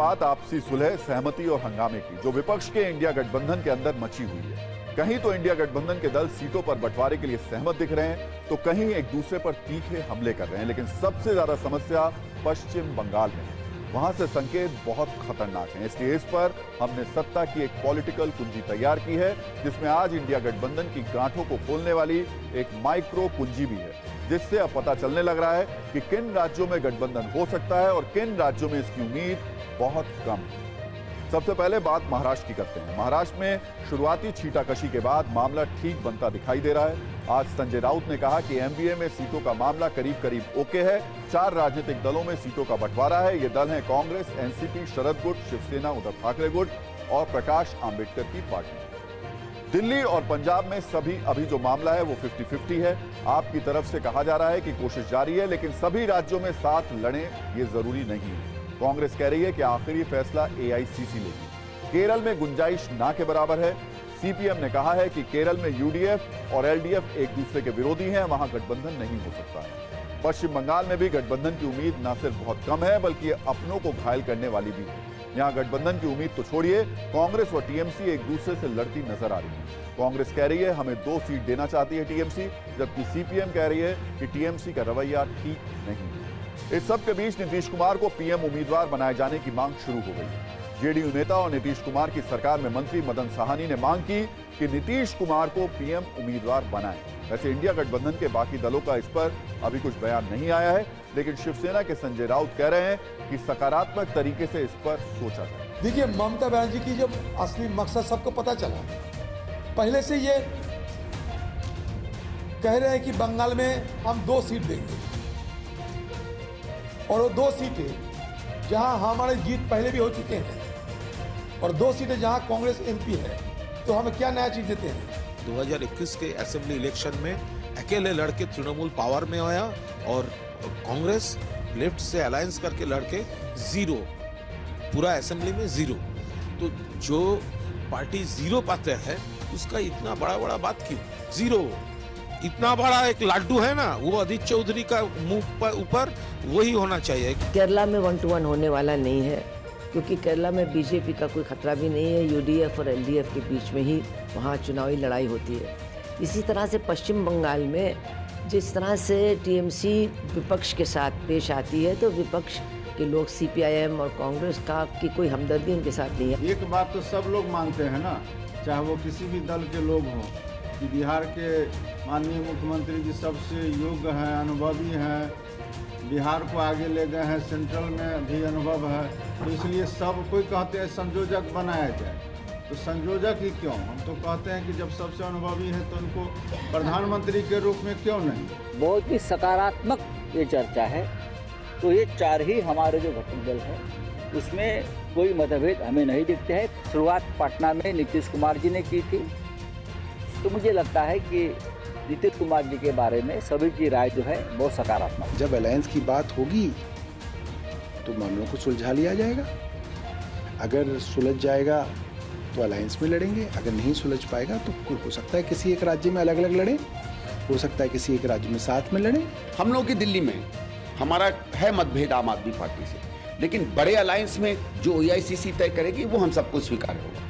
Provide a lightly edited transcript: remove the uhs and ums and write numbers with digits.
बात आपसी सुलह, सहमति और हंगामे की, जो विपक्ष के इंडिया गठबंधन के अंदर मची हुई है। कहीं तो इंडिया गठबंधन के दल सीटों पर बंटवारे के लिए सहमत दिख रहे हैं, तो कहीं एक दूसरे पर तीखे हमले कर रहे हैं। लेकिन सबसे ज्यादा समस्या पश्चिम बंगाल में है। वहां से संकेत बहुत खतरनाक हैं। इसलिए इस पर हमने सत्ता की एक पॉलिटिकल कुंजी तैयार की है, जिसमें आज इंडिया गठबंधन की गांठों को खोलने वाली एक माइक्रो कुंजी भी है, जिससे अब पता चलने लग रहा है कि किन राज्यों में गठबंधन हो सकता है और किन राज्यों में इसकी उम्मीद बहुत कम है। सबसे पहले बात महाराष्ट्र की करते हैं। महाराष्ट्र में शुरुआती छींटाकशी के बाद मामला ठीक बनता दिखाई दे रहा है। आज संजय राउत ने कहा कि एमबीए में सीटों का मामला करीब करीब ओके है। 4 राजनीतिक दलों में सीटों का बंटवारा है। ये दल हैं कांग्रेस, एनसीपी, शरद गुट, शिवसेना, उद्धव ठाकरे गुट और प्रकाश आंबेडकर की पार्टी। दिल्ली और पंजाब में अभी जो मामला है वो 50-50 है। आपकी तरफ से कहा जा रहा है कि कोशिश जारी है, लेकिन सभी राज्यों में साथ लड़े ये जरूरी नहीं है। कांग्रेस कह रही है कि आखिरी फैसला एआईसीसी लेगी। केरल में गुंजाइश ना के बराबर है। सीपीएम ने कहा है कि केरल में यूडीएफ और एलडीएफ एक दूसरे के विरोधी हैं, वहां गठबंधन नहीं हो सकता है। पश्चिम बंगाल में भी गठबंधन की उम्मीद न सिर्फ बहुत कम है, बल्कि ये अपनों को घायल करने वाली भी है। यहां गठबंधन की उम्मीद तो छोड़िए, कांग्रेस और टीएमसी एक दूसरे से लड़ती नजर आ रही है। कांग्रेस कह रही है हमें 2 सीट देना चाहती है टीएमसी, जबकि सीपीएम कह रही है कि टीएमसी का रवैया ठीक नहीं है। इस सब के बीच नीतीश कुमार को पीएम उम्मीदवार बनाए जाने की मांग शुरू हो गई है। जेडीयू नेता और नीतीश कुमार की सरकार में मंत्री मदन साहनी ने मांग की कि नीतीश कुमार को पीएम उम्मीदवार बनाएं। वैसे इंडिया गठबंधन के बाकी दलों का इस पर अभी कुछ बयान नहीं आया है, लेकिन शिवसेना के संजय राउत कह रहे हैं कि सकारात्मक तरीके से इस पर सोचा जाए। देखिए, ममता बनर्जी की जो असली मकसद सबको पता चला। पहले से ये कह रहे हैं कि बंगाल में हम 2 सीट देंगे, और वो 2 सीटें जहां हमारे जीत पहले भी हो चुके हैं और 2 सीटें जहां कांग्रेस एमपी है, तो हमें क्या नया चीज देते हैं। 2021 के असेंबली इलेक्शन में अकेले लड़के तृणमूल पावर में आया और कांग्रेस लेफ्ट से अलायंस करके लड़के 0, पूरा असेंबली में 0। तो जो पार्टी 0 पाते हैं उसका इतना बड़ा बात क्यों? 0 इतना बड़ा एक लाड्डू है ना, वो अदित चौधरी का मुंह पर ऊपर वही होना चाहिए। केरला में 1-to-1 होने वाला नहीं है, क्योंकि केरला में बीजेपी का कोई खतरा भी नहीं है। यूडीएफ और एलडीएफ के बीच में ही वहाँ चुनावी लड़ाई होती है। इसी तरह से पश्चिम बंगाल में जिस तरह से टीएमसी विपक्ष के साथ पेश आती है, तो विपक्ष के लोग सीपीआईएम और कांग्रेस की कोई हमदर्दी उनके साथ नहीं है। एक बात तो सब लोग मानते हैं ना, चाहे वो किसी भी दल के लोग हों, कि बिहार के माननीय मुख्यमंत्री जी सबसे योग्य हैं, अनुभवी हैं, बिहार को आगे ले गए हैं, सेंट्रल में भी अनुभव है, तो इसलिए सब कोई कहते हैं संयोजक बनाया जाए। तो संयोजक ही क्यों? हम तो कहते हैं कि जब सबसे अनुभवी है तो उनको प्रधानमंत्री के रूप में क्यों नहीं? बहुत ही सकारात्मक ये चर्चा है। तो ये 4 ही हमारे जो घटक दल है उसमें कोई मतभेद हमें नहीं दिखते हैं। शुरुआत पटना में नीतीश कुमार जी ने की थी, तो मुझे लगता है कि नीतीश कुमार जी के बारे में सभी की राय जो है बहुत सकारात्मक। जब अलायंस की बात होगी तो मामलों को सुलझा लिया जाएगा। अगर सुलझ जाएगा तो अलायंस में लड़ेंगे, अगर नहीं सुलझ पाएगा तो हो सकता है किसी एक राज्य में अलग अलग लड़ें, हो सकता है किसी एक राज्य में साथ में लड़ें। हम लोग की दिल्ली में हमारा है मतभेद आम आदमी पार्टी से, लेकिन बड़े अलायंस में जो एआईसीसी तय करेगी वो हम सबको स्वीकार होगा।